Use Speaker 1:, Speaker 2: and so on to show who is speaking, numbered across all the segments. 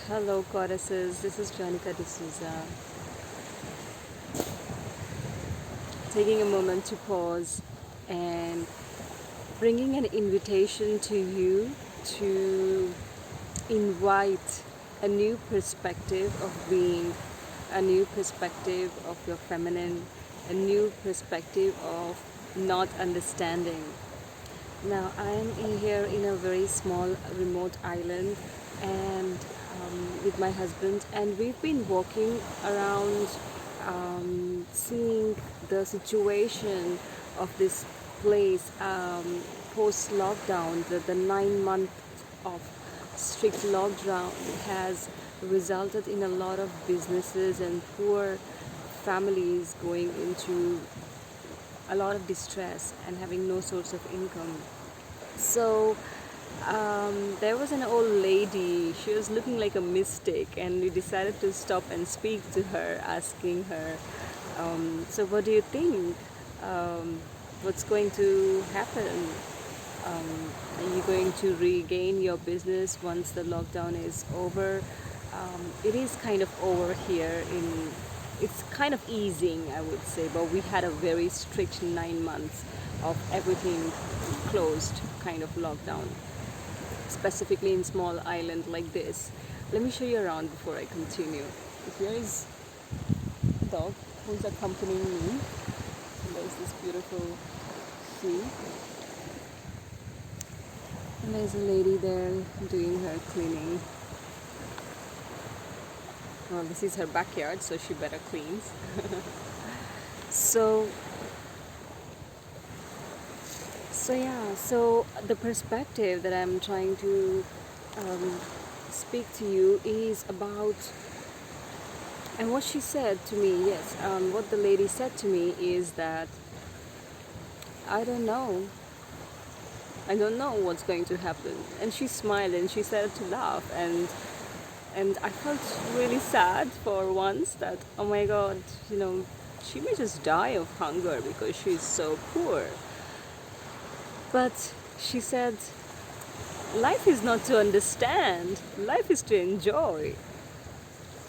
Speaker 1: Hello, goddesses. This is Jonita D'souza. Taking a moment to pause and bringing an invitation to you to invite a new perspective of being, a new perspective of your feminine, a new perspective of not understanding. Now, I am here in a very small remote island and with my husband, and we've been walking around seeing the situation of this place post lockdown. The 9 month of strict lockdown has resulted in a lot of businesses and poor families going into a lot of distress and having no source of income. So there was an old lady. She was looking like a mystic, and we decided to stop and speak to her, asking her, so what do you think? What's going to happen? Are you going to regain your business once the lockdown is over? It is kind of over here in it's kind of easing, I would say, but we had a very strict 9 months of everything closed kind of lockdown, specifically in small island like this. Let me show you around before I continue. Here is dog who's accompanying me. And there's this beautiful sea. And there's a lady there doing her cleaning. Well, this is her backyard, so she better cleans. So the perspective that I'm trying to speak to you is about, and what she said to me, yes, what the lady said to me is that I don't know what's going to happen. And she smiled and she started to laugh, and I felt really sad for once that, oh my god, she may just die of hunger because she's so poor. But she said, life is not to understand, life is to enjoy.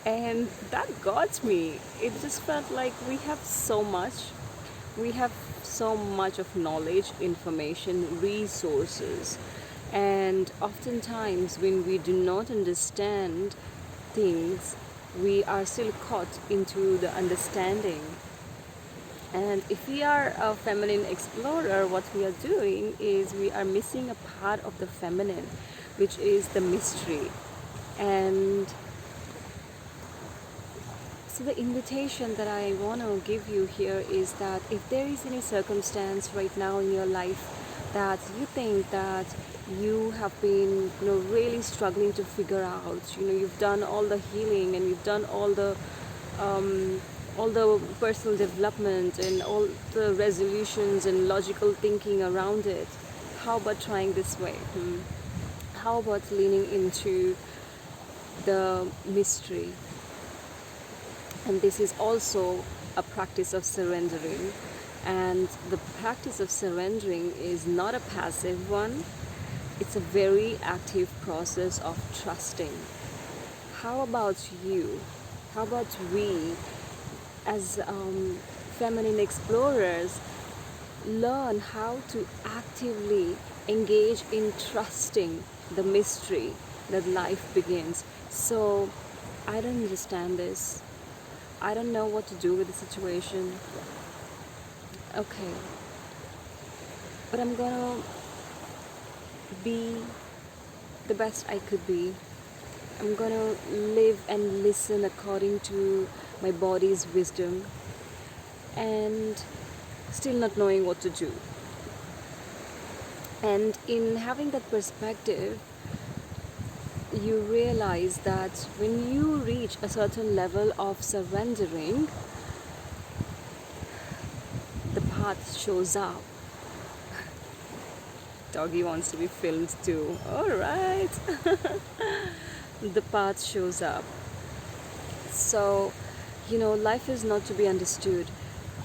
Speaker 1: And that got me. It just felt like we have so much of knowledge, information, resources. And oftentimes when we do not understand things, we are still caught into the understanding. And if we are a feminine explorer, what we are doing is we are missing a part of the feminine, which is the mystery. And so the invitation that I want to give you here is that if there is any circumstance right now in your life that you think that you have been really struggling to figure out, you've done all the healing and you've done all the personal development and all the resolutions and logical thinking around it, how about trying this way? How about leaning into the mystery? And this is also a practice of surrendering. And the practice of surrendering is not a passive one. It's a very active process of trusting. How about you? How about we, as feminine explorers, learn how to actively engage in trusting the mystery that life begins? So, I don't understand this. I don't know what to do with the situation. Okay. But I'm gonna be the best I could be. I'm gonna live and listen according to my body's wisdom, and still not knowing what to do. And in having that perspective, you realize that when you reach a certain level of surrendering, the path shows up. Doggy wants to be filmed too. Alright. The path shows up. So, life is not to be understood.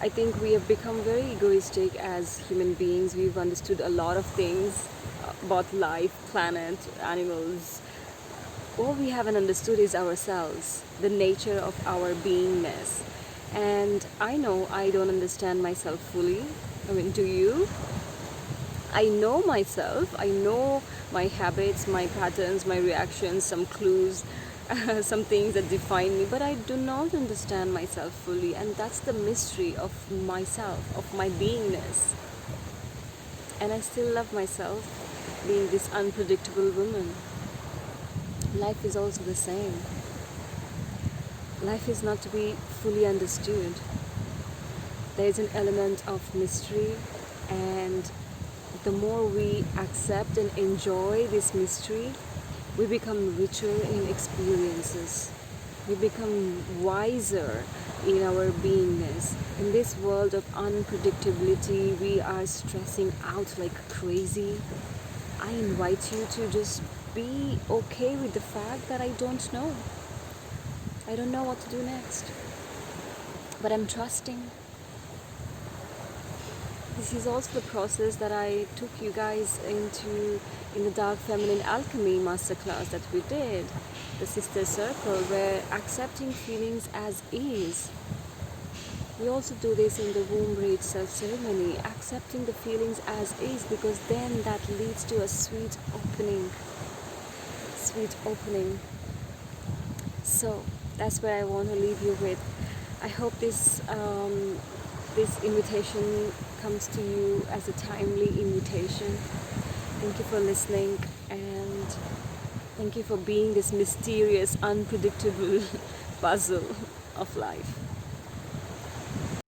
Speaker 1: I think we have become very egoistic as human beings. We've understood a lot of things about life, planet, animals, all we haven't understood is ourselves, the nature of our beingness. And I know I don't understand myself fully. I mean, do you? I know myself, I know my habits, my patterns, my reactions, some clues, some things that define me, but I do not understand myself fully, and that's the mystery of myself, of my beingness. And I still love myself, being this unpredictable woman. Life is also the same. Life is not to be fully understood. There is an element of mystery, and the more we accept and enjoy this mystery, we become richer in experiences. We become wiser in our beingness. In this world of unpredictability, we are stressing out like crazy. I invite you to just be okay with the fact that I don't know. I don't know what to do next. But I'm trusting. This is also the process that I took you guys into in the Dark Feminine Alchemy masterclass that we did, the Sister Circle, where accepting feelings as is. We also do this in the womb read self ceremony, accepting the feelings as is, because then that leads to a sweet opening. Sweet opening. So that's where I want to leave you with. I hope this invitation comes to you as a timely invitation. Thank you for listening, and thank you for being this mysterious, unpredictable puzzle of life.